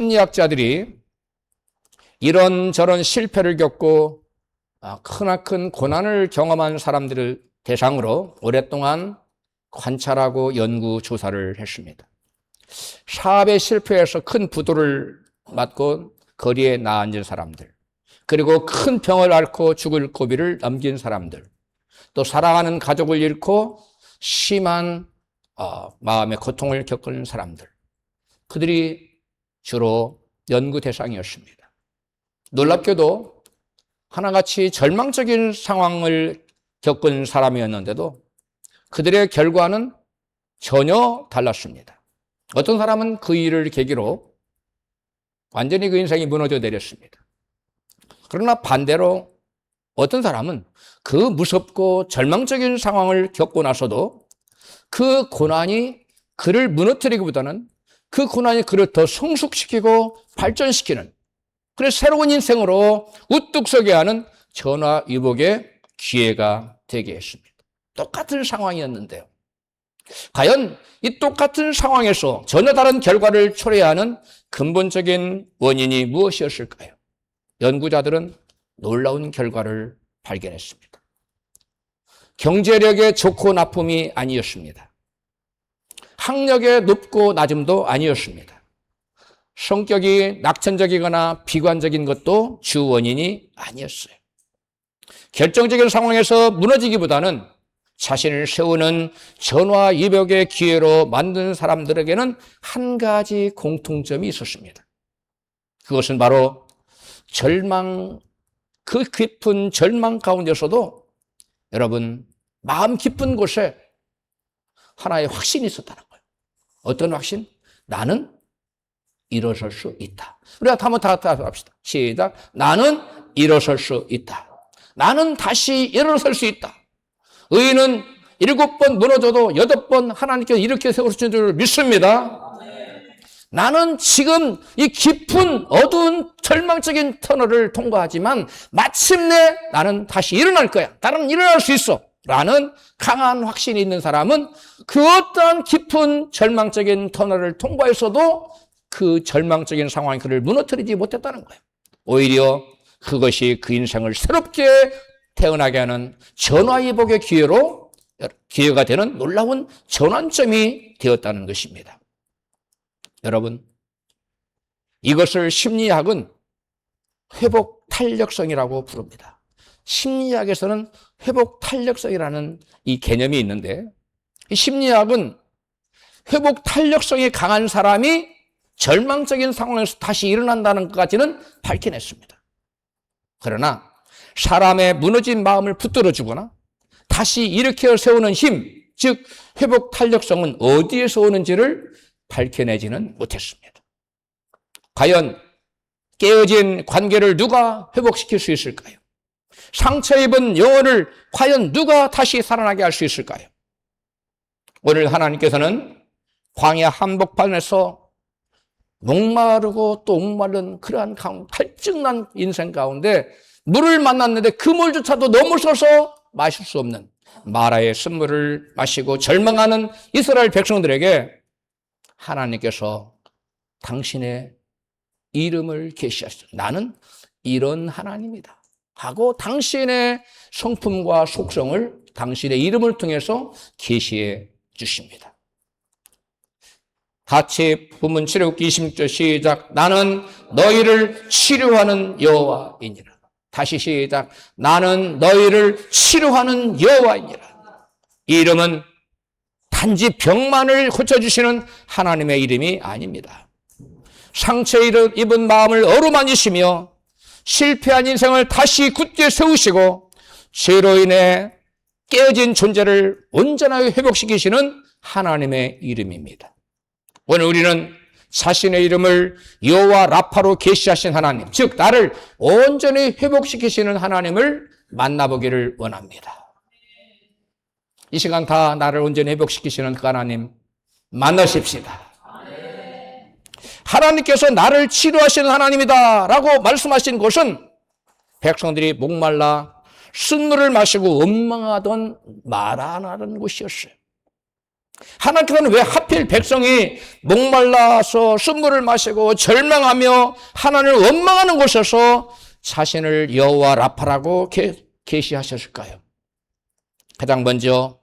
심리학자들이 이런저런 실패를 겪고 크나큰 고난을 경험한 사람들을 대상으로 오랫동안 관찰하고 연구 조사를 했습니다. 사업에 실패해서 큰 부도를 맞고 거리에 나앉은 사람들, 그리고 큰 병을 앓고 죽을 고비를 넘긴 사람들, 또 사랑하는 가족을 잃고 심한 마음의 고통을 겪은 사람들, 그들이 주로 연구 대상이었습니다. 놀랍게도 하나같이 절망적인 상황을 겪은 사람이었는데도 그들의 결과는 전혀 달랐습니다. 어떤 사람은 그 일을 계기로 완전히 그 인생이 무너져 내렸습니다. 그러나 반대로 어떤 사람은 그 무섭고 절망적인 상황을 겪고 나서도 그 고난이 그를 무너뜨리기보다는 그 고난이 그를 더 성숙시키고 발전시키는, 그래서 새로운 인생으로 우뚝 서게 하는 전화위복의 기회가 되게 했습니다. 똑같은 상황이었는데요. 과연 이 똑같은 상황에서 전혀 다른 결과를 초래하는 근본적인 원인이 무엇이었을까요? 연구자들은 놀라운 결과를 발견했습니다. 경제력의 좋고 나쁨이 아니었습니다. 학력의 높고 낮음도 아니었습니다. 성격이 낙천적이거나 비관적인 것도 주 원인이 아니었어요. 결정적인 상황에서 무너지기보다는 자신을 세우는 전화위복의 기회로 만든 사람들에게는 한 가지 공통점이 있었습니다. 그것은 바로 그 깊은 절망 가운데서도 여러분, 마음 깊은 곳에 하나의 확신이 있었다는 거예요. 어떤 확신? 나는 일어설 수 있다. 우리가 한번 다 합시다. 시작. 나는 일어설 수 있다. 나는 다시 일어설 수 있다. 의인은 7번 무너져도 8번 하나님께서 일으켜 세우신 줄 믿습니다. 나는 지금 이 깊은 어두운 절망적인 터널을 통과하지만 마침내 나는 다시 일어날 거야. 나는 일어날 수 있어. 라는 강한 확신이 있는 사람은 그 어떠한 깊은 절망적인 터널을 통과했어도 그 절망적인 상황이 그를 무너뜨리지 못했다는 거예요. 오히려 그것이 그 인생을 새롭게 태어나게 하는 전화위복의 기회가 되는 놀라운 전환점이 되었다는 것입니다. 여러분, 이것을 심리학은 회복 탄력성이라고 부릅니다. 심리학에서는 회복 탄력성이라는 이 개념이 있는데, 이 심리학은 회복 탄력성이 강한 사람이 절망적인 상황에서 다시 일어난다는 것까지는 밝혀냈습니다. 그러나 사람의 무너진 마음을 붙들어주거나 다시 일으켜 세우는 힘, 즉 회복 탄력성은 어디에서 오는지를 밝혀내지는 못했습니다. 과연 깨어진 관계를 누가 회복시킬 수 있을까요? 상처 입은 영혼을 과연 누가 다시 살아나게 할 수 있을까요? 오늘 하나님께서는 광야 한복판에서 목마르고 또 목마른 그러한 갈증난 인생 가운데 물을 만났는데 그 물조차도 넘어서서 마실 수 없는 마라의 쓴물을 마시고 절망하는 이스라엘 백성들에게 하나님께서 당신의 이름을 계시하셨어요. 나는 이런 하나님이다 하고 당신의 성품과 속성을 당신의 이름을 통해서 계시해 주십니다. 같이 부문 출애굽기 26절 시작. 나는 너희를 치료하는 여호와이니라. 다시 시작. 나는 너희를 치료하는 여호와이니라. 이 이름은 단지 병만을 고쳐주시는 하나님의 이름이 아닙니다. 상처 입은 마음을 어루만지시며 실패한 인생을 다시 굳게 세우시고 죄로 인해 깨어진 존재를 온전하게 회복시키시는 하나님의 이름입니다. 오늘 우리는 자신의 이름을 여호와 라파로 계시하신 하나님, 즉 나를 온전히 회복시키시는 하나님을 만나보기를 원합니다. 이 시간 다 나를 온전히 회복시키시는 그 하나님 만나십시다. 하나님께서 나를 치료하시는 하나님이다 라고 말씀하신 것은 백성들이 목말라 쓴물을 마시고 원망하던 마라라는 곳이었어요. 하나님께서는 왜 하필 백성이 목말라서 쓴물을 마시고 절망하며 하나님을 원망하는 곳에서 자신을 여호와 라파라고 계시하셨을까요? 가장 먼저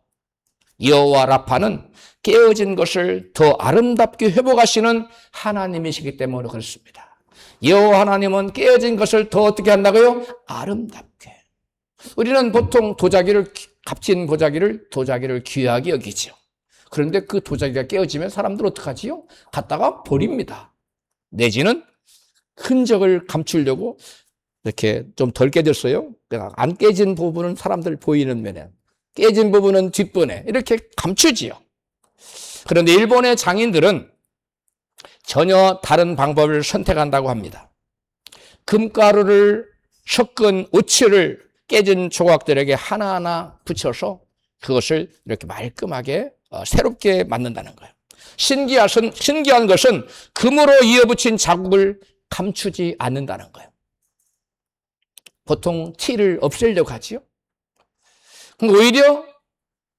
여호와 라파는 깨어진 것을 더 아름답게 회복하시는 하나님이시기 때문에 그렇습니다. 여호와 하나님은 깨어진 것을 더 어떻게 한다고요? 아름답게. 우리는 보통 값진 도자기를 귀하게 여기죠. 그런데 그 도자기가 깨어지면 사람들 어떡하지요? 갖다가 버립니다. 내지는 흔적을 감추려고 이렇게 좀 덜 깨졌어요. 안 깨진 부분은 사람들 보이는 면에, 깨진 부분은 뒷번에 이렇게 감추지요. 그런데 일본의 장인들은 전혀 다른 방법을 선택한다고 합니다. 금가루를 섞은 오칠을 깨진 조각들에게 하나하나 붙여서 그것을 이렇게 말끔하게 새롭게 만든다는 거예요. 신기한 것은 금으로 이어붙인 자국을 감추지 않는다는 거예요. 보통 티를 없애려고 하지요. 오히려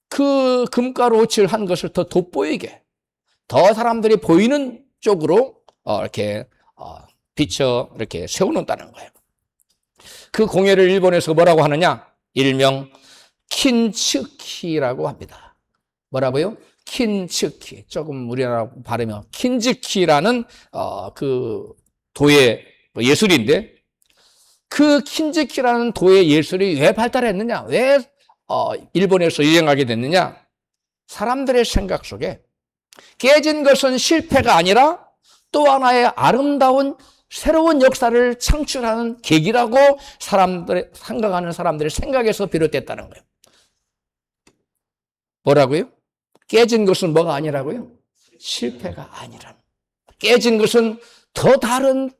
그 금가루 오칠 한 것을 더 돋보이게, 더 사람들이 보이는 쪽으로 이렇게 이렇게 세워놓는다는 거예요. 그 공예를 일본에서 뭐라고 하느냐? 일명 킨츠키라고 합니다. 뭐라고요? 킨츠키. 조금 우리나라 발음이요. 킨즈키라는 그 도예 예술인데, 그 킨즈키라는 도예 예술이 왜 발달했느냐? 왜 일본에서 유행하게 됐느냐? 사람들의 생각 속에 깨진 것은 실패가 아니라 또 하나의 아름다운 새로운 역사를 창출하는 계기라고 생각하는 사람들의 생각에서 비롯됐다는 거예요. 뭐라고요? 깨진 것은 뭐가 아니라고요? 실패가 아니라는. 깨진 것은 또 다른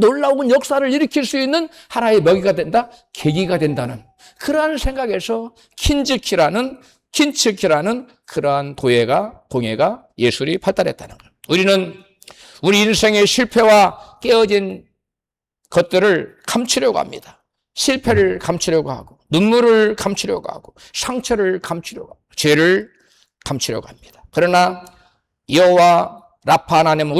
놀라운 역사를 일으킬 수 있는 하나의 먹이가 된다, 계기가 된다는 그러한 생각에서 킨츠키라는 그러한 공예가 예술이 발달했다는 거예요. 우리는 우리 인생의 실패와 깨어진 것들을 감추려고 합니다. 실패를 감추려고 하고, 눈물을 감추려고 하고, 상처를 감추려고 하고, 죄를 감추려고 합니다. 그러나 여호와 라파 하나님은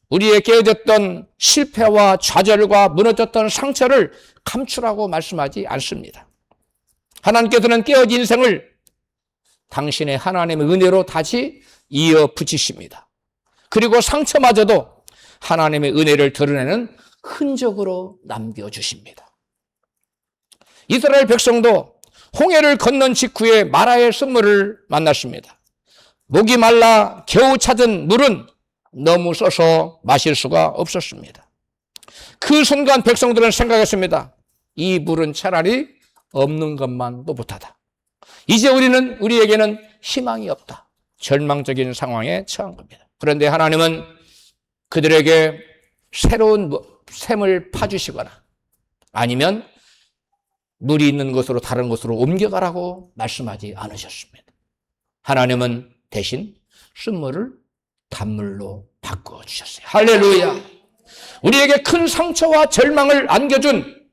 우리의 깨어졌던 실패와 좌절과 무너졌던 상처를 감추라고 말씀하지 않습니다. 하나님께서는 깨어진 인생을 당신의 하나님의 은혜로 다시 이어 붙이십니다. 그리고 상처마저도 하나님의 은혜를 드러내는 흔적으로 남겨주십니다. 이스라엘 백성도 홍해를 건넌 직후에 마라의 쓴물을 만났습니다. 목이 말라 겨우 찾은 물은 너무 써서 마실 수가 없었습니다. 그 순간 백성들은 생각했습니다. 이 물은 차라리 없는 것만도 못하다. 이제 우리에게는 희망이 없다. 절망적인 상황에 처한 겁니다. 그런데 하나님은 그들에게 새로운 샘을 파주시거나 아니면 물이 있는 곳으로 다른 곳으로 옮겨가라고 말씀하지 않으셨습니다. 하나님은 대신 쓴물을 단물로 바꿔주셨어요. 할렐루야. 우리에게 큰 상처와 절망을 안겨준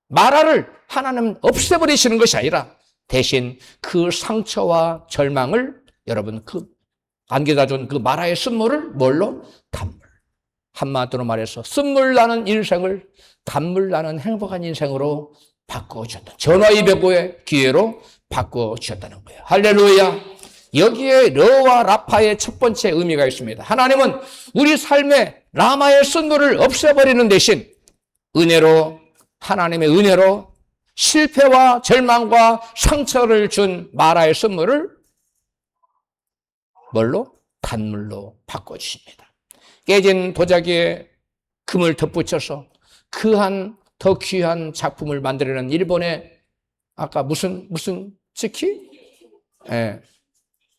마라를 하나님 없애버리시는 것이 아니라 대신 그 상처와 절망을 여러분 안겨다 준 그 마라의 쓴물을 뭘로? 단물. 한마디로 말해서 쓴물 나는 인생을 단물 나는 행복한 인생으로 바꿔주셨다. 전화위복의 기회로 바꿔주셨다는 거예요. 할렐루야. 여기에 러와 라파의 첫 번째 의미가 있습니다. 하나님은 우리 삶에 라마의 쓴물을 없애버리는 대신 하나님의 은혜로 실패와 절망과 상처를 준 마라의 쓴물을 뭘로? 단물로 바꿔주십니다. 깨진 도자기에 금을 덧붙여서 더 귀한 작품을 만들어내는 일본의 아까 무슨 츠키? 예.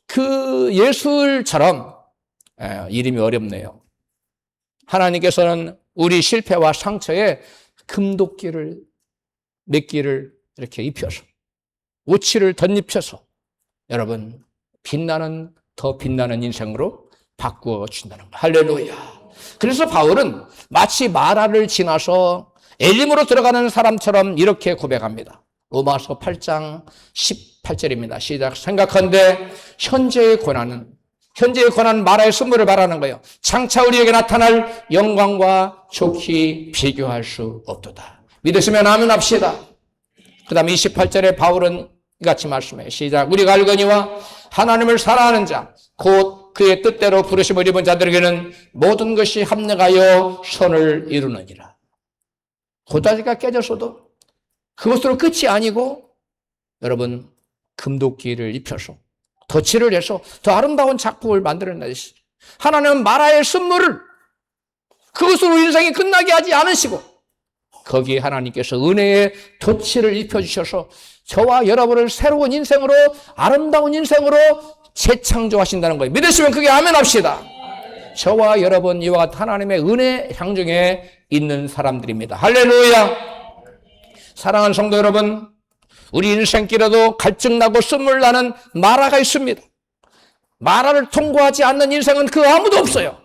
그 예술처럼 이름이 어렵네요. 하나님께서는 우리 실패와 상처에 금도끼를 몇 개를 이렇게 입혀서 오칠을 덧입혀서 여러분 더 빛나는 인생으로 바꾸어 준다는 거예요. 할렐루야. 그래서 바울은 마치 마라를 지나서 엘림으로 들어가는 사람처럼 이렇게 고백합니다. 로마서 8장 18절입니다. 시작. 생각한데 현재의 고난은 마라의 선물을 말하는 거예요. 장차 우리에게 나타날 영광과 좋게 비교할 수 없도다. 믿으시면 아멘 합시다. 그 다음에 28절에 바울은 이같이 말씀해요. 시작. 우리가 알거니와 하나님을 사랑하는 자, 곧 그의 뜻대로 부르심을 입은 자들에게는 모든 것이 합력하여 선을 이루느니라. 고다리가 깨졌어도 그것으로 끝이 아니고 여러분 금도끼를 입혀서 덧칠을 해서 더 아름다운 작품을 만들어내시. 하나님은 마라의 선물을 그것으로 인생이 끝나게 하지 않으시고 거기에 하나님께서 은혜의 덧칠을 입혀주셔서 저와 여러분을 새로운 인생으로 아름다운 인생으로 재창조하신다는 거예요. 믿으시면 그게 아멘 합시다. 저와 여러분 이와 같은 하나님의 은혜 향중에 있는 사람들입니다. 할렐루야. 사랑하는 성도 여러분, 우리 인생길에도 갈증나고 쓴물나는 마라가 있습니다. 마라를 통과하지 않는 인생은 그 아무도 없어요.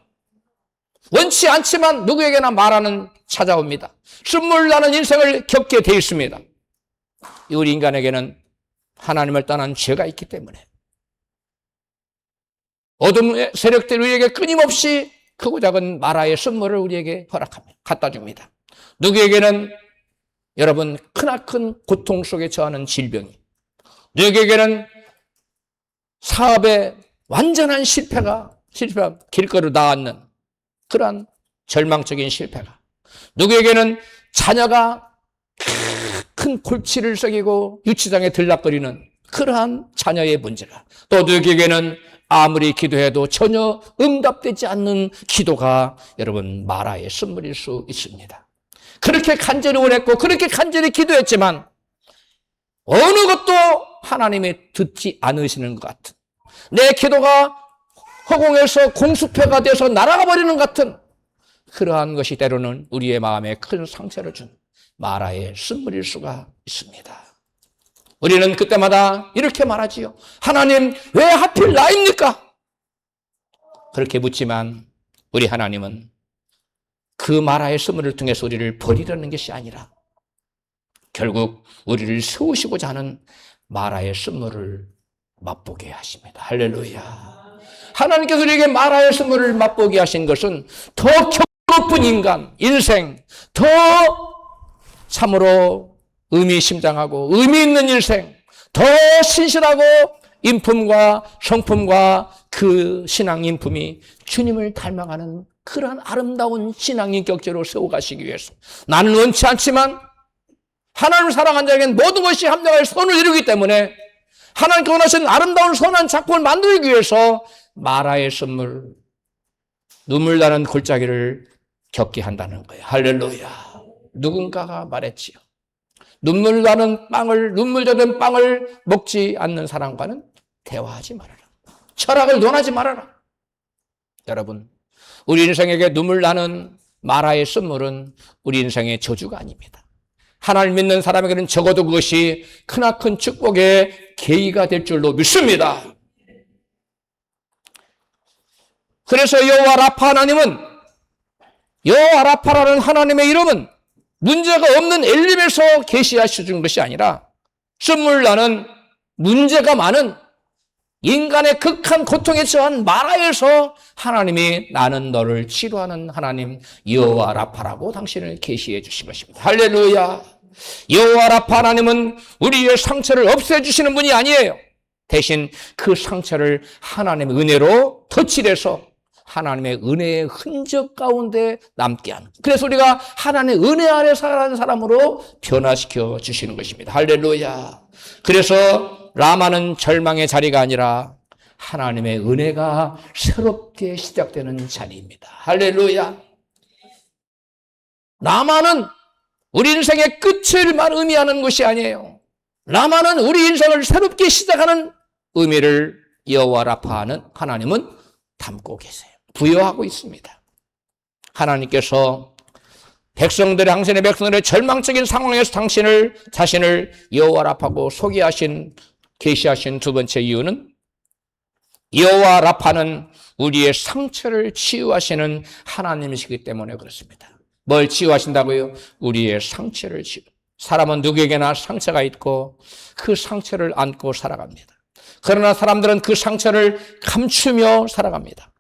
원치 않지만 누구에게나 마라는 찾아옵니다. 쓴물나는 인생을 겪게 돼 있습니다. 우리 인간에게는 하나님을 떠난 죄가 있기 때문에 어둠의 세력들이 우리에게 끊임없이 크고 작은 마라의 선물을 우리에게 허락합니다. 갖다 줍니다. 누구에게는 여러분 크나큰 고통 속에 처하는 질병이, 누구에게는 사업의 완전한 실패가 길거리로 나왔는 그러한 절망적인 실패가, 누구에게는 자녀가 큰 골치를 썩이고 유치장에 들락거리는 그러한 자녀의 문제가, 또 누구에게는 아무리 기도해도 전혀 응답되지 않는 기도가 여러분 마라의 선물일 수 있습니다. 그렇게 간절히 원했고 그렇게 간절히 기도했지만 어느 것도 하나님이 듣지 않으시는 것 같은, 내 기도가 허공에서 공수표가 돼서 날아가 버리는 것 같은 그러한 것이 때로는 우리의 마음에 큰 상처를 준 마라의 선물일 수가 있습니다. 우리는 그때마다 이렇게 말하지요. 하나님, 왜 하필 나입니까? 그렇게 묻지만 우리 하나님은 그 마라의 선물을 통해서 우리를 버리려는 것이 아니라 결국 우리를 세우시고자 하는 마라의 선물을 맛보게 하십니다. 할렐루야. 하나님께서 우리에게 마라의 선물을 맛보게 하신 것은 더 높은 인간, 인생, 더 참으로 의미심장하고 의미 있는 인생, 더 신실하고 인품과 성품과 그 신앙 인품이 주님을 닮아가는 그러한 아름다운 신앙인 격제로 세워가시기 위해서 나는 원치 않지만 하나님을 사랑한 자에게는 모든 것이 합력하여 선을 이루기 때문에 하나님께 원하시는 아름다운 선한 작품을 만들기 위해서 마라의 선물, 눈물 나는 골짜기를 겪게 한다는 거예요. 할렐루야. 누군가가 말했지요. 눈물 젖은 빵을 먹지 않는 사람과는 대화하지 말아라. 철학을 논하지 말아라. 여러분, 우리 인생에게 눈물 나는 마라의 선물은 우리 인생의 저주가 아닙니다. 하나님 믿는 사람에게는 적어도 그것이 크나큰 축복의 계기가 될 줄로 믿습니다. 그래서 여호와 라파 하나님은, 여호와 라파라는 하나님의 이름은 문제가 없는 엘림에서 계시하시는 것이 아니라 선물 나는 문제가 많은 인간의 극한 고통에 처한 마라에서 하나님이 나는 너를 치료하는 하나님 여호와 라파라고 당신을 계시해 주신 것입니다. 할렐루야. 여호와 라파 하나님은 우리의 상처를 없애주시는 분이 아니에요. 대신 그 상처를 하나님의 은혜로 덧칠해서 하나님의 은혜의 흔적 가운데 남게 하는, 그래서 우리가 하나님의 은혜 아래 살아가는 사람으로 변화시켜 주시는 것입니다. 할렐루야. 그래서 라마는 절망의 자리가 아니라 하나님의 은혜가 새롭게 시작되는 자리입니다. 할렐루야. 라마는 우리 인생의 끝을만 의미하는 것이 아니에요. 라마는 우리 인생을 새롭게 시작하는 의미를 여호와 라파하는 하나님은 담고 계세요. 부여하고 있습니다. 하나님께서 당신의 백성들의 절망적인 상황에서 자신을 여호와 라파고 계시하신 두 번째 이유는 여호와 라파는 우리의 상처를 치유하시는 하나님이시기 때문에 그렇습니다. 뭘 치유하신다고요? 우리의 상처를 사람은 누구에게나 상처가 있고 그 상처를 안고 살아갑니다. 그러나 사람들은 그 상처를 감추며 살아갑니다.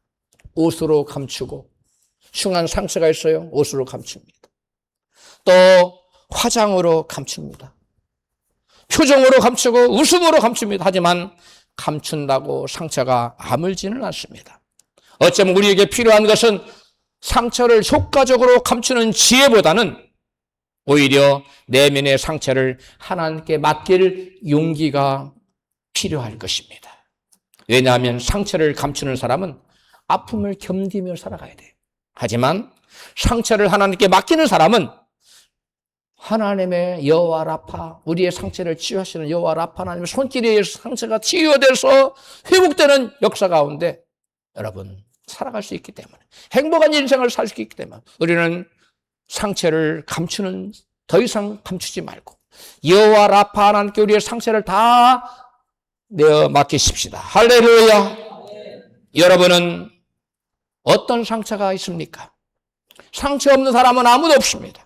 옷으로 감추고, 흉한 상처가 있어요. 옷으로 감춥니다. 또 화장으로 감춥니다. 표정으로 감추고 웃음으로 감춥니다. 하지만 감춘다고 상처가 아물지는 않습니다. 어쩌면 우리에게 필요한 것은 상처를 효과적으로 감추는 지혜보다는 오히려 내면의 상처를 하나님께 맡길 용기가 필요할 것입니다. 왜냐하면 상처를 감추는 사람은 아픔을 견디며 살아가야 돼요. 하지만 상처를 하나님께 맡기는 사람은 하나님의 여호와 라파, 우리의 상처를 치유하시는 여호와 라파 하나님의 손길에 의해서 상처가 치유돼서 회복되는 역사 가운데 여러분 살아갈 수 있기 때문에, 행복한 인생을 살 수 있기 때문에 우리는 상처를 감추는, 더 이상 감추지 말고 여호와 라파 하나님께 우리의 상처를 다 내어 맡기십시다. 할렐루야. 여러분은 어떤 상처가 있습니까? 상처 없는 사람은 아무도 없습니다.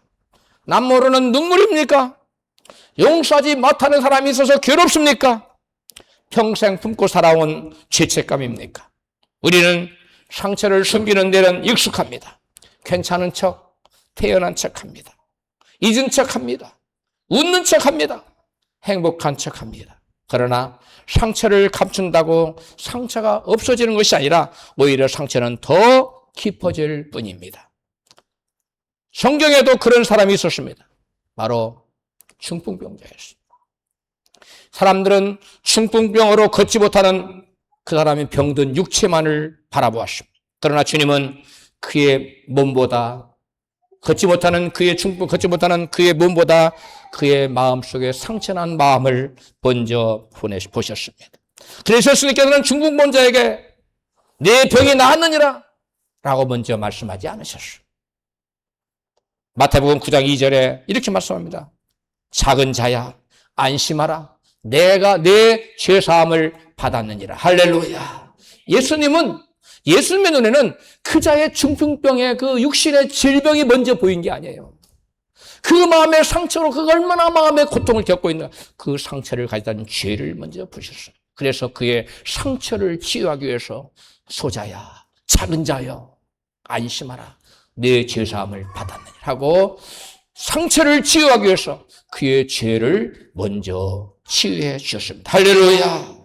남 모르는 눈물입니까? 용서하지 못하는 사람이 있어서 괴롭습니까? 평생 품고 살아온 죄책감입니까? 우리는 상처를 숨기는 데는 익숙합니다. 괜찮은 척, 태연한 척합니다. 잊은 척합니다. 웃는 척합니다. 행복한 척합니다. 그러나 상처를 감춘다고 상처가 없어지는 것이 아니라 오히려 상처는 더 깊어질 뿐입니다. 성경에도 그런 사람이 있었습니다. 바로 중풍병자였습니다. 사람들은 중풍병으로 걷지 못하는 그 사람의 병든 육체만을 바라보았습니다. 그러나 주님은 그의 몸보다, 걷지 못하는 그의 중풍, 걷지 못하는 그의 몸보다 그의 마음속에 상처난 마음을 먼저 보셨습니다. 그래서 예수님께서는 중풍병자에게 내 병이 나았느니라 라고 먼저 말씀하지 않으셨어요. 마태복음 9장 2절에 이렇게 말씀합니다. 작은 자야 안심하라. 내가 내 죄사함을 받았느니라. 할렐루야. 예수님의 눈에는 그 자의 중풍병의 그 육신의 질병이 먼저 보인 게 아니에요. 그 마음의 상처로 그 얼마나 마음의 고통을 겪고 있는 그 상처를 가지다 죄를 먼저 보셨어요. 그래서 그의 상처를 치유하기 위해서 소자야, 작은 자여, 안심하라. 내 죄사함을 받았느니라 하고 상처를 치유하기 위해서 그의 죄를 먼저 치유해 주셨습니다. 할렐루야.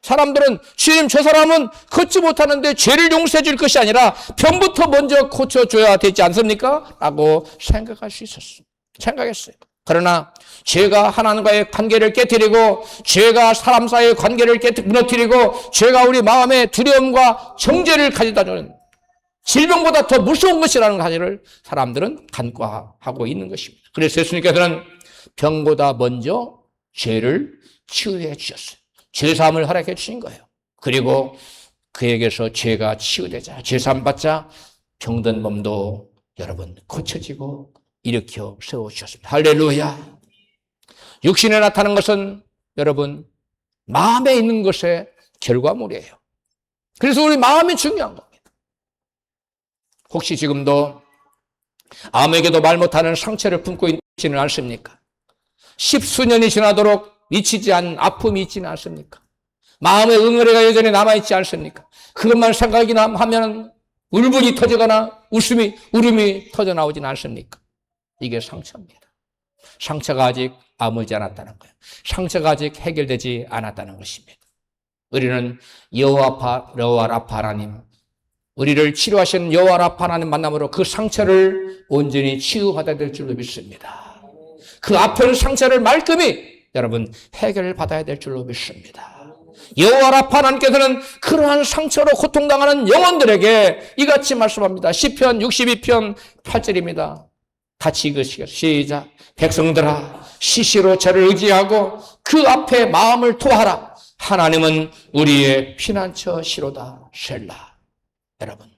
사람들은 주님 저 사람은 걷지 못하는데 죄를 용서해 줄 것이 아니라 병부터 먼저 고쳐줘야 되지 않습니까? 라고 생각할 수 있었어요. 생각했어요. 그러나 죄가 하나님과의 관계를 깨뜨리고 죄가 사람 사이의 관계를 무너뜨리고 죄가 우리 마음의 두려움과 정죄를 가져다 주는 질병보다 더 무서운 것이라는 사실을 사람들은 간과하고 있는 것입니다. 그래서 예수님께서는 병보다 먼저 죄를 치유해 주셨어요. 죄사함을 허락해 주신 거예요. 그리고 그에게서 죄가 치유되자, 죄사함 받자 병든 몸도 여러분 고쳐지고 일으켜 세워주셨습니다. 할렐루야. 육신에 나타나는 것은 여러분 마음에 있는 것의 결과물이에요. 그래서 우리 마음이 중요한 겁니다. 혹시 지금도 아무에게도 말 못하는 상처를 품고 있지는 않습니까? 십수년이 지나도록 잊히지 않은 아픔이 있지는 않습니까? 마음의 응어리가 여전히 남아있지 않습니까? 그것만 생각이 하면 울분이 터지거나 울음이 터져나오지는 않습니까? 이게 상처입니다. 상처가 아직 아물지 않았다는 거예요. 상처가 아직 해결되지 않았다는 것입니다. 우리는 여호와 라파 하나님, 우리를 치료하시는 여호와 라파 하나님 만남으로 그 상처를 온전히 치유받아야 될 줄로 믿습니다. 그 아픈 상처를 말끔히 여러분 해결받아야 될 줄로 믿습니다. 여호와 라파 하나님께서는 그러한 상처로 고통당하는 영혼들에게 이같이 말씀합니다. 시편 62편 8절입니다. 같이 읽으시겠습니다. 시작. 백성들아 시시로 저를 의지하고 그 앞에 마음을 토하라. 하나님은 우리의 피난처 시로다. 셀라. 여러분,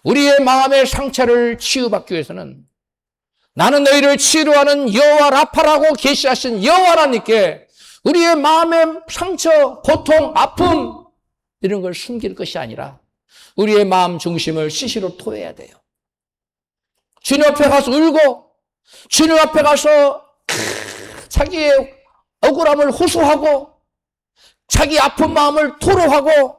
우리의 마음의 상처를 치유받기 위해서는 나는 너희를 치료하는 여호와 라파라고 계시하신 여호와 하나님께 우리의 마음의 상처, 고통, 아픔 이런 걸 숨길 것이 아니라 우리의 마음 중심을 시시로 토해야 돼요. 주님 앞에 가서 울고 주님 앞에 가서 자기의 억울함을 호소하고 자기 아픈 마음을 토로하고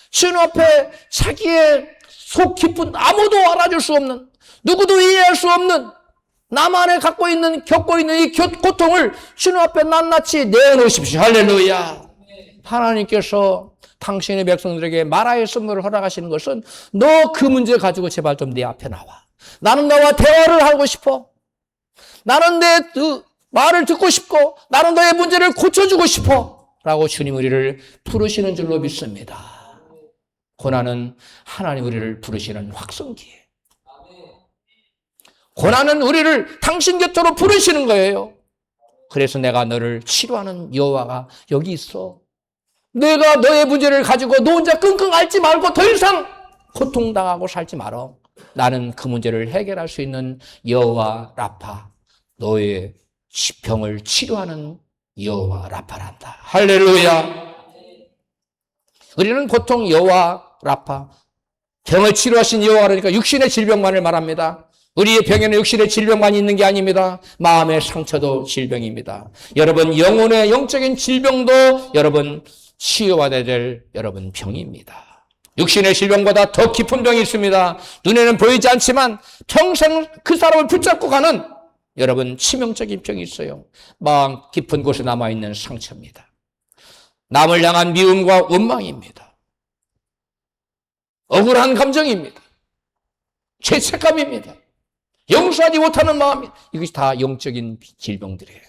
주님 앞에 자기의 속 깊은 아무도 알아줄 수 없는, 누구도 이해할 수 없는 나만의 겪고 있는 이 고통을 주님 앞에 낱낱이 내놓으십시오. 할렐루야. 하나님께서 당신의 백성들에게 마라의 선물을 허락하시는 것은 너 그 문제 가지고 제발 좀 내 앞에 나와. 나는 너와 대화를 하고 싶어. 나는 내 말을 듣고 싶고 나는 너의 문제를 고쳐주고 싶어 라고 주님 우리를 부르시는 줄로 믿습니다. 고난은 하나님 우리를 부르시는 확성기예요. 고난은 우리를 당신 곁으로 부르시는 거예요. 그래서 내가 너를 치료하는 여호와가 여기 있어. 내가 너의 문제를 가지고 너 혼자 끙끙 앓지 말고 더 이상 고통당하고 살지 말어. 나는 그 문제를 해결할 수 있는 여호와 라파, 너의 병을 치료하는 여호와 라파란다. 할렐루야. 우리는 보통 여호와 라파, 병을 치료하신 여호와라니까 육신의 질병만을 말합니다. 우리의 병에는 육신의 질병만 있는 게 아닙니다. 마음의 상처도 질병입니다. 여러분, 영혼의 영적인 질병도 여러분 치유받아야 될 여러분 병입니다. 육신의 질병보다 더 깊은 병이 있습니다. 눈에는 보이지 않지만 평생 그 사람을 붙잡고 가는 여러분 치명적인 병이 있어요. 마음 깊은 곳에 남아있는 상처입니다. 남을 향한 미움과 원망입니다. 억울한 감정입니다. 죄책감입니다. 용서하지 못하는 마음, 이것이 다 영적인 질병들이에요.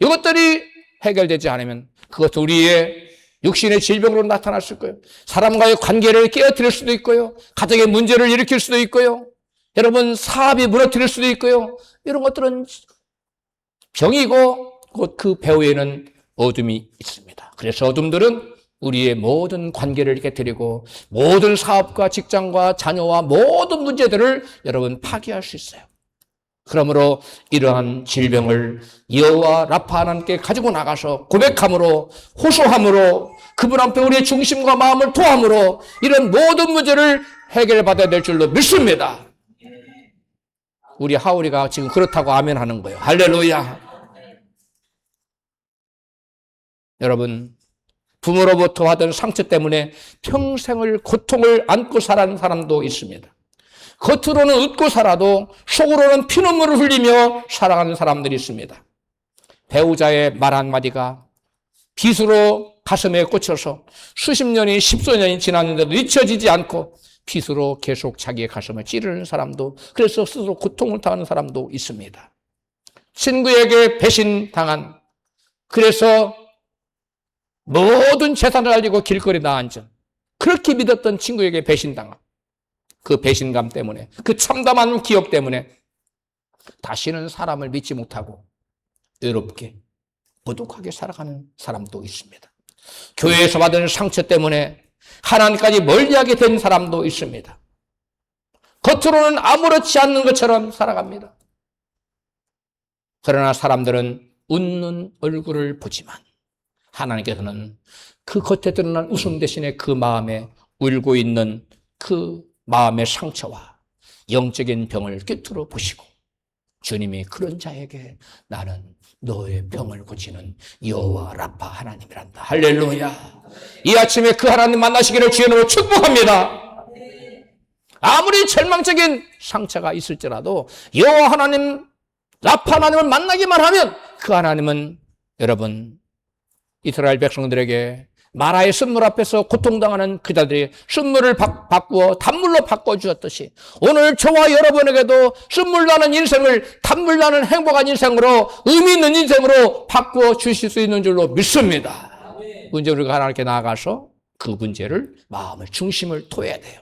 이것들이 해결되지 않으면 그것도 우리의 육신의 질병으로 나타났을 거예요. 사람과의 관계를 깨어뜨릴 수도 있고요. 가정의 문제를 일으킬 수도 있고요. 여러분 사업이 무너뜨릴 수도 있고요. 이런 것들은 병이고 곧 그 배후에는 어둠이 있습니다. 그래서 어둠들은 우리의 모든 관계를 깨뜨리고 모든 사업과 직장과 자녀와 모든 문제들을 여러분 파괴할 수 있어요. 그러므로 이러한 질병을 여호와 라파 하나님께 가지고 나가서 고백함으로 호소함으로 그분 앞에 우리의 중심과 마음을 토함으로 이런 모든 문제를 해결받아야 될 줄로 믿습니다. 우리 하울이가 지금 그렇다고 아멘 하는 거예요. 할렐루야. 여러분, 부모로부터 받은 상처 때문에 평생을 고통을 안고 살아가는 사람도 있습니다. 겉으로는 웃고 살아도 속으로는 피눈물을 흘리며 살아가는 사람들이 있습니다. 배우자의 말 한마디가 빗으로 가슴에 꽂혀서 수십 년이 십수년이 지났는데도 잊혀지지 않고 빗으로 계속 자기의 가슴을 찌르는 사람도, 그래서 스스로 고통을 당하는 사람도 있습니다. 친구에게 배신당한, 그래서 모든 재산을 알리고 길거리에 나앉은, 그렇게 믿었던 친구에게 배신당한 그 배신감 때문에, 그 참담한 기억 때문에 다시는 사람을 믿지 못하고 외롭게 고독하게 살아가는 사람도 있습니다. 교회에서 받은 상처 때문에 하나님까지 멀리하게 된 사람도 있습니다. 겉으로는 아무렇지 않는 것처럼 살아갑니다. 그러나 사람들은 웃는 얼굴을 보지만 하나님께서는 그 겉에 드러난 웃음 대신에 그 마음에 울고 있는 그 마음의 상처와 영적인 병을 꿰뚫어 보시고 주님이 그런 자에게 나는 너의 병을 고치는 여호와 라파 하나님이란다. 할렐루야. 이 아침에 그 하나님 만나시기를 주의 이름으로 축복합니다. 아무리 절망적인 상처가 있을지라도 여호와 하나님, 라파 하나님을 만나기만 하면 그 하나님은 여러분 이스라엘 백성들에게 마라의 쓴물 앞에서 고통당하는 그자들이 쓴물을 바꾸어 단물로 바꿔주었듯이 오늘 저와 여러분에게도 쓴물 나는 인생을 단물 나는 행복한 인생으로, 의미 있는 인생으로 바꾸어 주실 수 있는 줄로 믿습니다. 문제 우리가 하나님께 나아가서 그 문제를, 마음을, 중심을 토해야 돼요.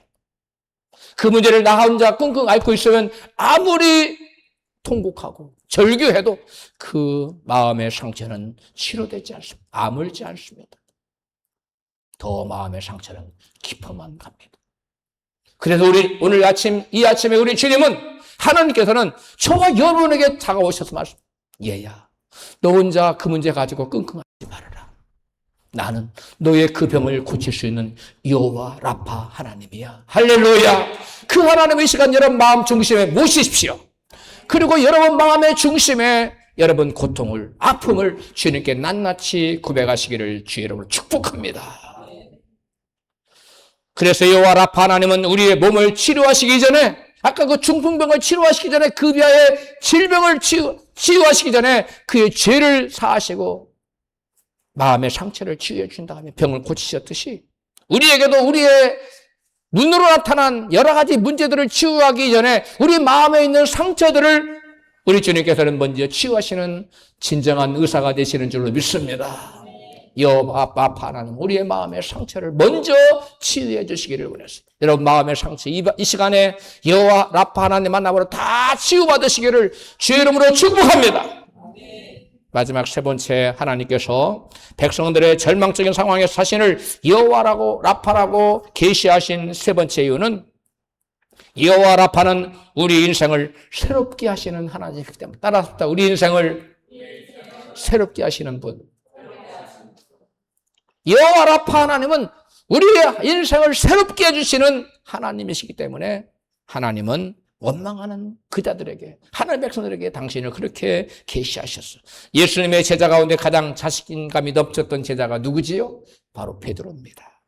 그 문제를 나 혼자 끙끙 앓고 있으면 아무리 통곡하고 절규해도 그 마음의 상처는 치료되지 않습니다. 아물지 않습니다. 더 마음의 상처는 깊어만 갑니다. 그래서 우리 오늘 아침, 이 아침에 우리 주님은, 하나님께서는 저와 여러분에게 다가오셔서 말씀, 얘야, 너 혼자 그 문제 가지고 끙끙 앓지 말아라. 나는 너의 그 병을 고칠 수 있는 여호와 라파 하나님이야. 할렐루야. 그 하나님의 시간 여러분 마음 중심에 모시십시오. 그리고 여러분 마음의 중심에 여러분 고통을, 아픔을 주님께 낱낱이 고백하시기를 주의 이름으로 축복합니다. 그래서 여호와 라파 하나님은 우리의 몸을 치료하시기 전에, 아까 그 중풍병을 치료하시기 전에, 급여의 질병을 치유하시기 전에 그의 죄를 사하시고 마음의 상처를 치유해 준 다음에 병을 고치셨듯이, 우리에게도 우리의 눈으로 나타난 여러 가지 문제들을 치유하기 전에 우리 마음에 있는 상처들을 우리 주님께서는 먼저 치유하시는 진정한 의사가 되시는 줄로 믿습니다. 여호와 라파 하나님, 우리의 마음의 상처를 먼저 치유해 주시기를 원했습니다. 여러분 마음의 상처, 이 시간에 여호와 라파 하나님 만나보러 다 치유받으시기를 주의 이름으로 축복합니다. 마지막 세 번째, 하나님께서 백성들의 절망적인 상황에서 자신을 여호와라고 라파라고 계시하신 세 번째 이유는, 여호와 라파는 우리 인생을 새롭게 하시는 하나님이기 때문에. 따라서 우리 인생을 새롭게 하시는 분, 여호와 라파 하나님은 우리의 인생을 새롭게 해주시는 하나님이시기 때문에 하나님은 원망하는 그자들에게, 하나님의 백성들에게 당신을 그렇게 계시하셨어요. 예수님의 제자 가운데 가장 자신감이 넘쳤던 제자가 누구지요? 바로 베드로입니다.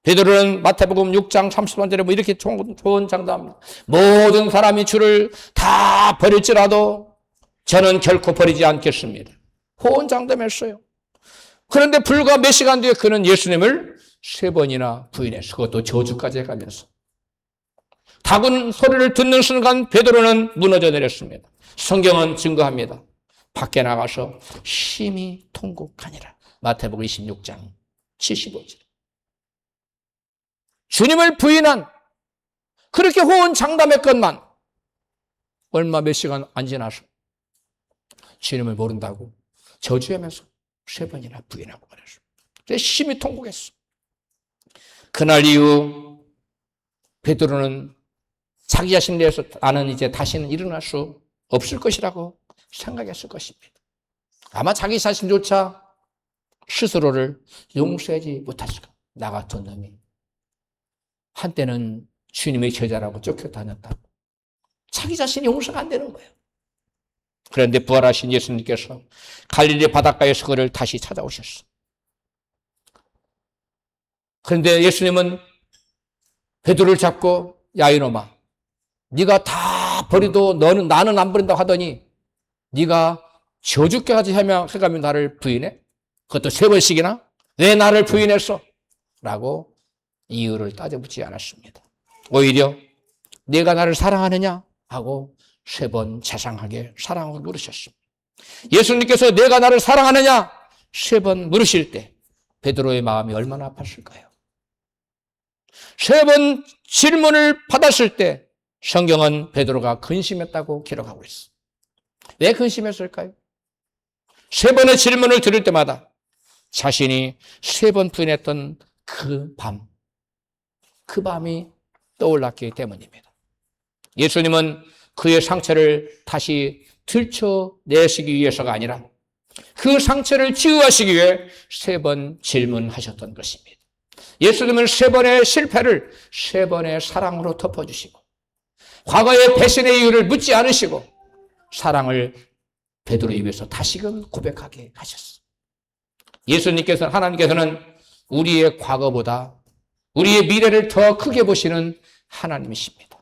베드로는 마태복음 6장 30절에 뭐 이렇게 좋은 장담합니다. 모든 사람이 주를 다 버릴지라도 저는 결코 버리지 않겠습니다. 호언장담했어요. 그런데 불과 몇 시간 뒤에 그는 예수님을 3번이나 부인했어요. 그것도 저주까지 해가면서. 다군 소리를 듣는 순간 베드로는 무너져 내렸습니다. 성경은 증거합니다. 밖에 나가서 심히 통곡하니라. 마태복음 26장 75절. 주님을 부인한, 그렇게 호언장담했건만 얼마 몇 시간 안 지나서 주님을 모른다고 저주하면서 3번이나 부인하고 말했어요. 그래서 심히 통곡했어. 그날 이후 베드로는 자기 자신에 대해서 나는 이제 다시는 일어날 수 없을 것이라고 생각했을 것입니다. 아마 자기 자신조차 스스로를 용서하지 못했을 거예요. 나 같은 놈이 한때는 주님의 제자라고 쫓겨다녔다고. 자기 자신이 용서가 안 되는 거예요. 그런데 부활하신 예수님께서 갈릴리 바닷가에서 그를 다시 찾아오셨어. 그런데 예수님은 베드로를 잡고, 야 이놈아, 네가 다 버리도 나는 안 버린다고 하더니 네가 저주까지 해가며 나를 부인해? 그것도 3번씩이나? 왜 나를 부인했어? 라고 이유를 따져묻지 않았습니다. 오히려 네가 나를 사랑하느냐? 하고 3번 자상하게 사랑을 물으셨습니다. 예수님께서 내가 나를 사랑하느냐? 3번 물으실 때 베드로의 마음이 얼마나 아팠을까요? 3번 질문을 받았을 때 성경은 베드로가 근심했다고 기록하고 있어. 왜 근심했을까요? 3번의 질문을 들을 때마다 자신이 3번 부인했던 그 밤이 떠올랐기 때문입니다. 예수님은 그의 상처를 다시 들춰내시기 위해서가 아니라 그 상처를 치유하시기 위해 3번 질문하셨던 것입니다. 예수님은 3번의 실패를 3번의 사랑으로 덮어주시고, 과거의 배신의 이유를 묻지 않으시고 사랑을 베드로 입에서 다시금 고백하게 하셨어요. 하나님께서는 우리의 과거보다 우리의 미래를 더 크게 보시는 하나님이십니다.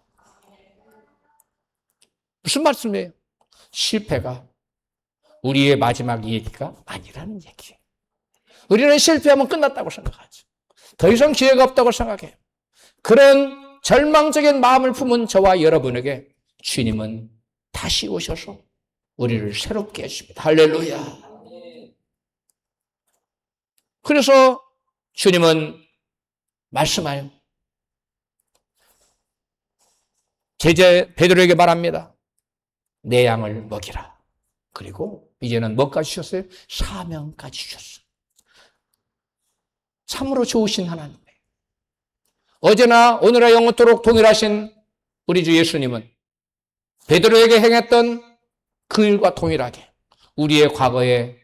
무슨 말씀이에요? 실패가 우리의 마지막 얘기가 아니라는 얘기예요. 우리는 실패하면 끝났다고 생각하죠. 더 이상 기회가 없다고 생각해요. 그런 절망적인 마음을 품은 저와 여러분에게 주님은 다시 오셔서 우리를 새롭게 해줍니다. 할렐루야. 그래서 주님은 말씀하여 제자 베드로에게 말합니다. 내 양을 먹이라. 그리고 이제는 뭐까지 주셨어요? 사명까지 주셨어요. 참으로 좋으신 하나님. 어제나 오늘과 영원토록 동일하신 우리 주 예수님은 베드로에게 행했던 그 일과 동일하게 우리의 과거의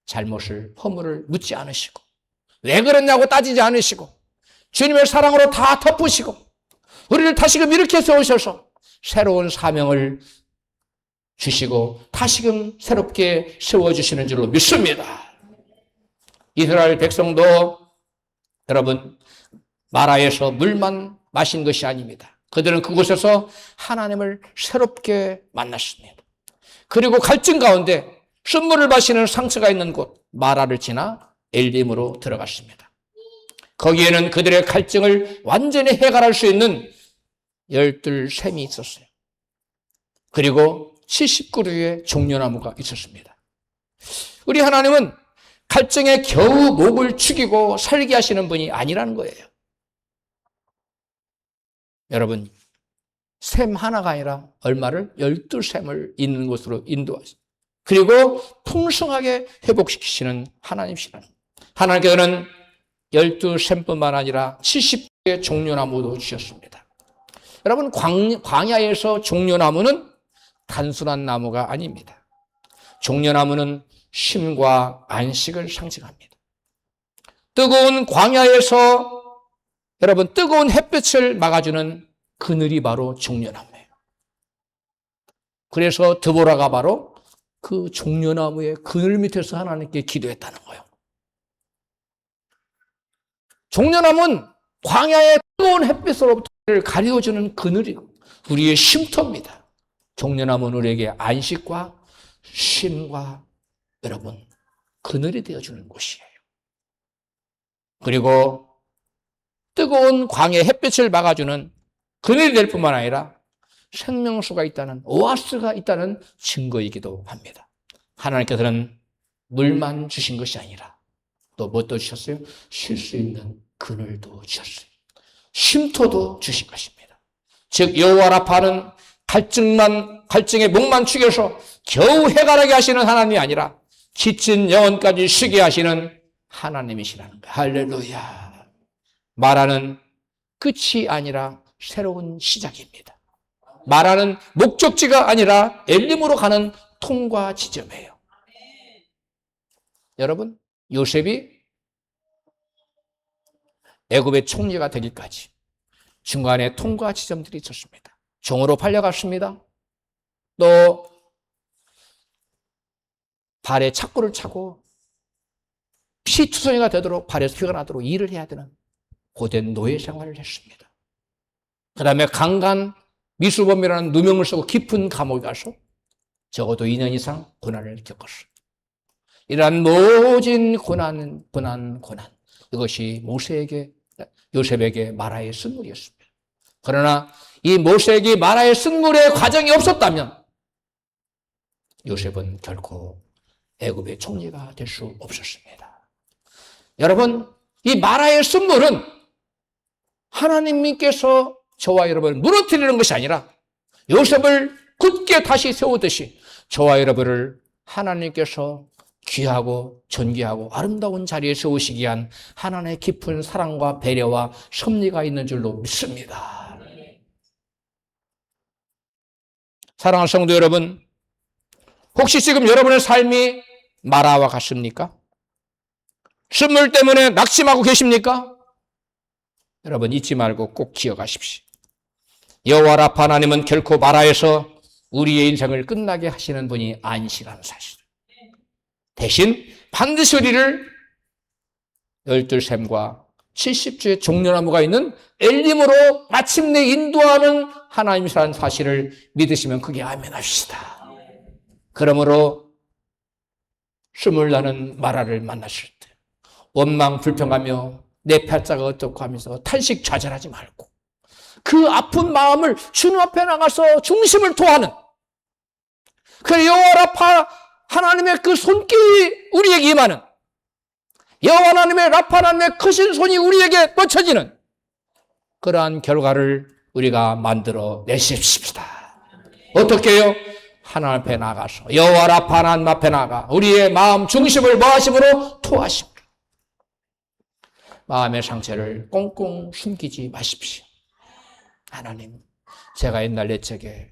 잘못을, 허물을 묻지 않으시고 왜 그랬냐고 따지지 않으시고 주님의 사랑으로 다 덮으시고 우리를 다시금 일으켜 세우셔서 새로운 사명을 주시고 다시금 새롭게 세워주시는 줄로 믿습니다. 이스라엘 백성도 여러분 마라에서 물만 마신 것이 아닙니다. 그들은 그곳에서 하나님을 새롭게 만났습니다. 그리고 갈증 가운데 쓴물을 마시는 상처가 있는 곳 마라를 지나 엘림으로 들어갔습니다. 거기에는 그들의 갈증을 완전히 해결할 수 있는 12샘이 있었어요. 그리고 70그루의 종려나무가 있었습니다. 우리 하나님은 갈증에 겨우 목을 축이고 살게 하시는 분이 아니라는 거예요. 여러분, 샘 하나가 아니라 얼마를? 12샘을 있는 곳으로 인도하시고 그리고 풍성하게 회복시키시는 하나님이시라는 거예요. 하나님께서는 12샘뿐만 아니라 70개의 종려나무도 주셨습니다. 여러분, 광야에서 종려나무는 단순한 나무가 아닙니다. 종려나무는 쉼과 안식을 상징합니다. 뜨거운 광야에서 여러분 뜨거운 햇볕을 막아주는 그늘이 바로 종려나무예요. 그래서 드보라가 바로 그 종려나무의 그늘 밑에서 하나님께 기도했다는 거예요. 종려나무는 광야의 뜨거운 햇빛으로부터 가려주는 그늘이고 우리의 쉼터입니다. 종려나무는 우리에게 안식과 쉼과 여러분 그늘이 되어주는 곳이에요. 그리고 뜨거운 광야의 햇빛을 막아주는 그늘이 될 뿐만 아니라 생명수가 있다는 오아시스가 있다는 증거이기도 합니다. 하나님께서는 물만 주신 것이 아니라 또 무엇도 주셨어요? 쉴 수 있는 그늘도 주셨어요. 쉼터도 주신 것입니다. 즉 여호와 라파는 갈증의 목만 축여서 겨우 해결하게 하시는 하나님이 아니라 지친 영혼까지 쉬게 하시는 하나님이시라는 거예요. 할렐루야. 마라는 끝이 아니라 새로운 시작입니다. 마라는 목적지가 아니라 엘림으로 가는 통과 지점이에요. 여러분, 요셉이 애굽의 총리가 되기까지 중간에 통과 지점들이 있었습니다. 종으로 팔려갔습니다. 또 발에 착고를 차고 피투성이가 되도록 발에서 피가 나도록 일을 해야 되는 고된 노예 생활을 했습니다. 그 다음에 강간 미수범이라는 누명을 쓰고 깊은 감옥에 가서 적어도 2년 이상 고난을 겪었어요. 이러한 모진 고난. 이것이 요셉에게 마라의 쓴물이었습니다. 그러나 이 모세에게 마라의 쓴물의 과정이 없었다면 요셉은 결코 애굽의 총리가 될 수 없었습니다. 여러분, 이 마라의 쓴물은 하나님께서 저와 여러분을 무너뜨리는 것이 아니라 요셉을 굳게 다시 세우듯이 저와 여러분을 하나님께서 귀하고 존귀하고 아름다운 자리에 세우시기 위한 하나님의 깊은 사랑과 배려와 섭리가 있는 줄로 믿습니다. 사랑하는 성도 여러분, 혹시 지금 여러분의 삶이 마라와 같습니까? 쓴물 때문에 낙심하고 계십니까? 여러분 잊지 말고 꼭 기억하십시오. 여호와 라파 하나님은 결코 마라에서 우리의 인생을 끝나게 하시는 분이 아니시라는 사실. 대신 반드시 우리를 12샘과 70주의 종려나무가 있는 엘림으로 마침내 인도하는 하나님이라는 사실을 믿으시면 크게 아멘합시다. 그러므로 숨을 나는 마라를 만났을 때 원망 불평하며 내 팔자가 어떻고 하면서 탄식 좌절하지 말고 그 아픈 마음을 주님 앞에 나가서 중심을 토하는 그 여호와 라파 하나님의 그 손길이 우리에게 임하는 여호와 하나님의 라파 하나님의 크신 손이 우리에게 뻗쳐지는 그러한 결과를 우리가 만들어 내십시다. 어떻게 해요? 하나님 앞에 나가서 여호와 라파 하나님 앞에 나가 우리의 마음 중심을 뭐하심으로? 토하심으로. 마음의 상처를 꽁꽁 숨기지 마십시오. 하나님, 제가 옛날 내책에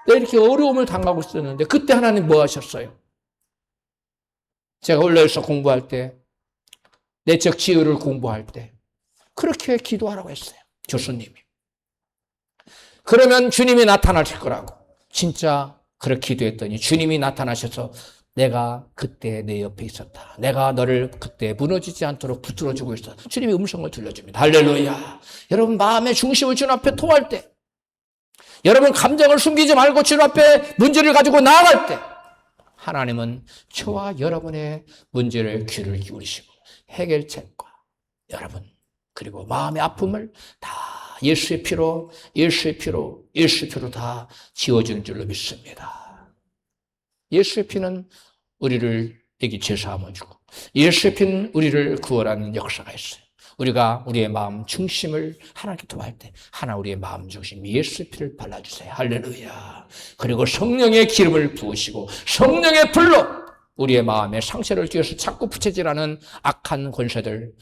이렇게 어려움을 당하고 있었는데 그때 하나님 뭐 하셨어요? 제가 올라에서 공부할 때 내적 지혜를 공부할 때 그렇게 기도하라고 했어요. 교수님이. 그러면 주님이 나타나실 거라고. 진짜 그렇게 기도했더니 주님이 나타나셔서 내가 그때 내 옆에 있었다. 내가 너를 그때 무너지지 않도록 붙들어주고 있었다. 주님의 음성을 들려줍니다. 할렐루야. 여러분 마음의 중심을 주님 앞에 토할 때, 여러분 감정을 숨기지 말고 주님 앞에 문제를 가지고 나아갈 때, 하나님은 저와 여러분의 문제를 귀를 기울이시고 해결책과 여러분 그리고 마음의 아픔을 다 예수의 피로 다 지워주는 줄로 믿습니다. 예수의 피는 우리를 여기 죄사함을 주고 예수의 피는 우리를 구원하는 역사가 있어요. 우리가 우리의 마음 중심을 하나님께 도할 때 하나 우리의 마음 중심 예수의 피를 발라주세요. 할렐루야. 그리고 성령의 기름을 부으시고 성령의 불로 우리의 마음에 상처를 쥐어서 자꾸 부채질하는 악한 권세들,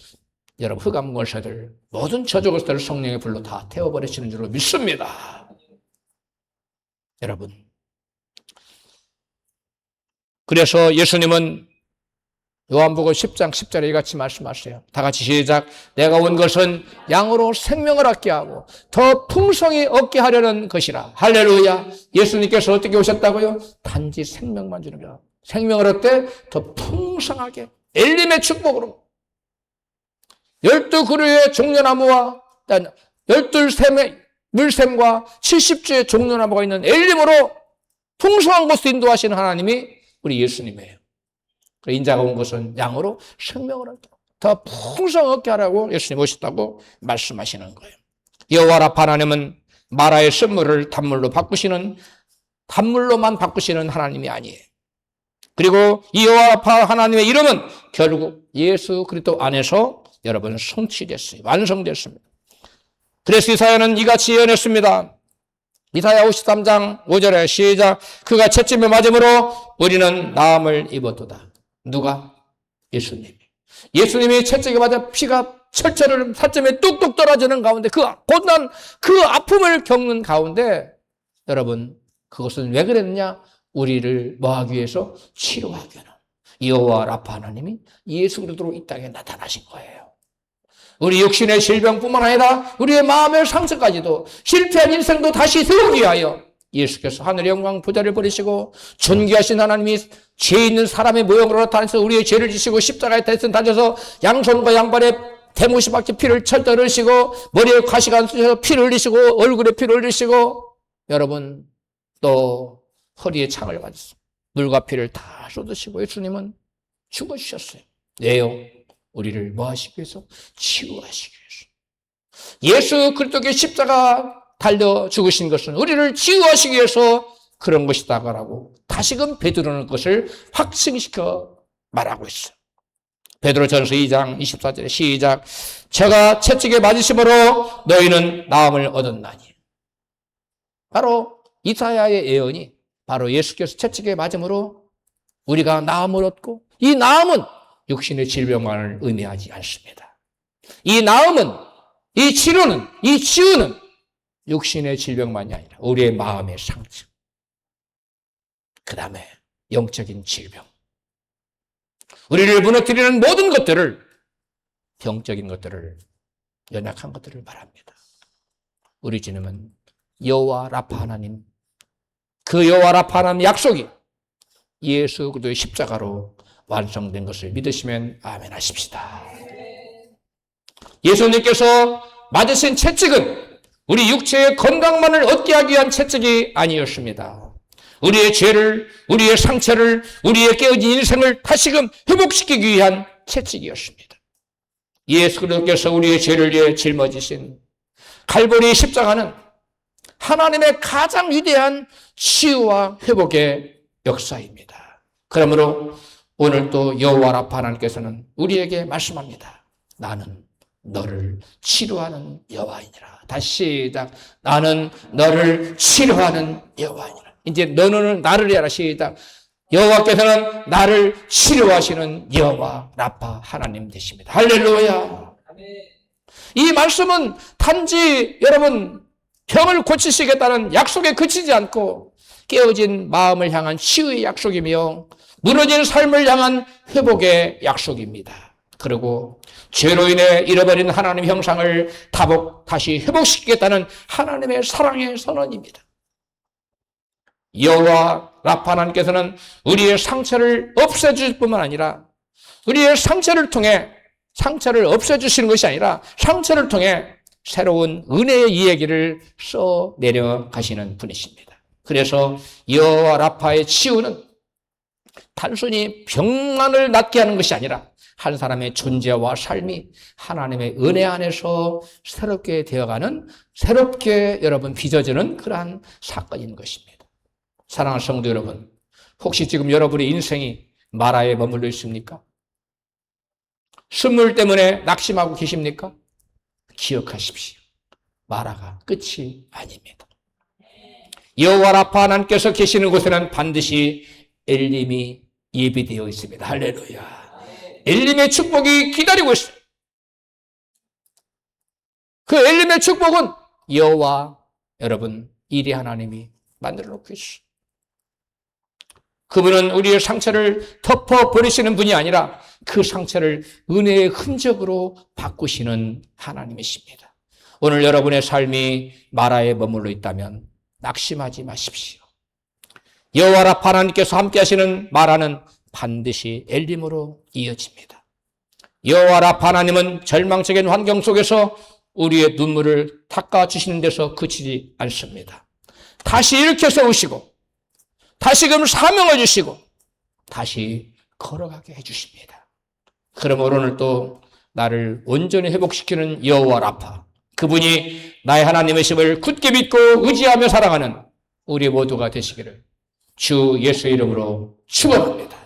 여러분 흑암 권세들, 모든 저주 것들을 성령의 불로 다 태워버리시는 줄로 믿습니다. 여러분, 그래서 예수님은 요한복음 10장 10절에 이같이 말씀하세요. 다 같이 시작. 내가 온 것은 양으로 생명을 얻게 하고 더 풍성히 얻게 하려는 것이라. 할렐루야. 예수님께서 어떻게 오셨다고요? 단지 생명만 주는 거야. 생명을 얻되 더 풍성하게 엘림의 축복으로 12그루의 종려나무와 12샘의 물샘과 70주의 종려나무가 있는 엘림으로 풍성한 곳을 인도하시는 하나님이 우리 예수님이에요. 인자가 온 것은 양으로 생명을 얻게 더 풍성하게 얻게 하라고 예수님 오셨다고 말씀하시는 거예요. 여호와 라파 하나님은 마라의 쓴물을 단물로만 바꾸시는 하나님이 아니에요. 그리고 이 여호와 라파 하나님의 이름은 결국 예수 그리스도 안에서 여러분 성취됐어요. 완성됐습니다. 그래서 이사야는 이같이 예언했습니다. 이사야 53장 5절에 시작. 그가 채찍을 맞음으로 우리는 나음을 입었도다. 누가? 예수님이. 예수님이 채찍에 맞아 피가 철철을 살점에 뚝뚝 떨어지는 가운데 그 고난 그 아픔을 겪는 가운데 여러분 그것은 왜 그랬느냐? 우리를 뭐하기 위해서? 치료하기 위해서. 여호와 라파 하나님이 예수 그리스도로 이 땅에 나타나신 거예요. 우리 육신의 질병뿐만 아니라 우리의 마음의 상처까지도 실패한 인생도 다시 세우기 위하여 예수께서 하늘의 영광 보좌를 버리시고 존귀하신 하나님이 죄 있는 사람의 모형으로 나타나서 우리의 죄를 지시고 십자가에 달려서 양손과 양발에 대못이 박힌 피를 철떡 흘리시고 머리에 가시가 앉으셔서 피를 흘리시고 얼굴에 피를 흘리시고 여러분 또 허리에 창을 맞았어요. 물과 피를 다 쏟으시고 예수님은 죽어주셨어요. 왜요? 우리를 뭐 하시기 위해서? 치유하시기 위해서. 예수 그리스도의 십자가 달려 죽으신 것은 우리를 치유하시기 위해서 그런 것이다라고 다시금 베드로는 그것을 확증시켜 말하고 있어요. 베드로전서 2장 24절에 시작. 저가 채찍에 맞으심으로 너희는 나음을 얻었나니. 바로 이사야의 예언이 바로 예수께서 채찍에 맞음으로 우리가 나음을 얻고 이 나음은 육신의 질병만을 의미하지 않습니다. 이 나음은 이 치료는 이 치유는 육신의 질병만이 아니라 우리의 마음의 상처, 그 다음에 영적인 질병, 우리를 무너뜨리는 모든 것들을 병적인 것들을 연약한 것들을 말합니다. 우리 주님은 여호와 라파 하나님, 그 여호와 라파 하나님 약속이 예수 그리스도의 십자가로 완성된 것을 믿으시면 아멘 하십시다. 예수님께서 맞으신 채찍은 우리 육체의 건강만을 얻게 하기 위한 채찍이 아니었습니다. 우리의 죄를, 우리의 상처를, 우리의 깨어진 인생을 다시금 회복시키기 위한 채찍이었습니다. 예수 그리스도께서 우리의 죄를 위해 짊어지신 갈보리 십자가는 하나님의 가장 위대한 치유와 회복의 역사입니다. 그러므로 오늘 또 여호와 라파 하나님께서는 우리에게 말씀합니다. 나는 너를 치료하는 여호와이니라. 다시 시작. 나는 너를 치료하는 여호와이니라. 이제 너는 나를 해라. 시작. 여호와께서는 나를 치료하시는 여호와 라파 하나님 되십니다. 할렐루야. 이 말씀은 단지 여러분 병을 고치시겠다는 약속에 그치지 않고 깨어진 마음을 향한 치유의 약속이며 무너진 삶을 향한 회복의 약속입니다. 그리고 죄로 인해 잃어버린 하나님 형상을 다시 회복시키겠다는 하나님의 사랑의 선언입니다. 여호와 라파 하나님께서는 우리의 상처를 없애주실 뿐만 아니라 우리의 상처를 없애주시는 것이 아니라 상처를 통해 새로운 은혜의 이야기를 써 내려가시는 분이십니다. 그래서 여호와 라파의 치유는 단순히 병만을 낫게 하는 것이 아니라 한 사람의 존재와 삶이 하나님의 은혜 안에서 새롭게 되어가는, 새롭게 여러분 빚어지는 그러한 사건인 것입니다. 사랑하는 성도 여러분, 혹시 지금 여러분의 인생이 마라에 머물러 있습니까? 선물 때문에 낙심하고 계십니까? 기억하십시오. 마라가 끝이 아닙니다. 여호와 라파 하나님께서 계시는 곳에는 반드시 엘림이 예비되어 있습니다. 할렐루야. 엘림의 축복이 기다리고 있어요. 그 엘림의 축복은 여호와 여러분 이리 하나님이 만들어 놓고 있어요. 그분은 우리의 상처를 덮어버리시는 분이 아니라 그 상처를 은혜의 흔적으로 바꾸시는 하나님이십니다. 오늘 여러분의 삶이 마라에 머물러 있다면 낙심하지 마십시오. 여호와 라파 하나님께서 함께 하시는 마라는 반드시 엘림으로 이어집니다. 여호와 라파 하나님은 절망적인 환경 속에서 우리의 눈물을 닦아주시는 데서 그치지 않습니다. 다시 일으켜 세우시고 다시금 사명을 주시고 다시 걸어가게 해주십니다. 그러므로 오늘 또 나를 온전히 회복시키는 여호와 라파, 그분이 나의 하나님이심을 굳게 믿고 의지하며 살아가는 우리 모두가 되시기를 주 예수의 이름으로 축원합니다.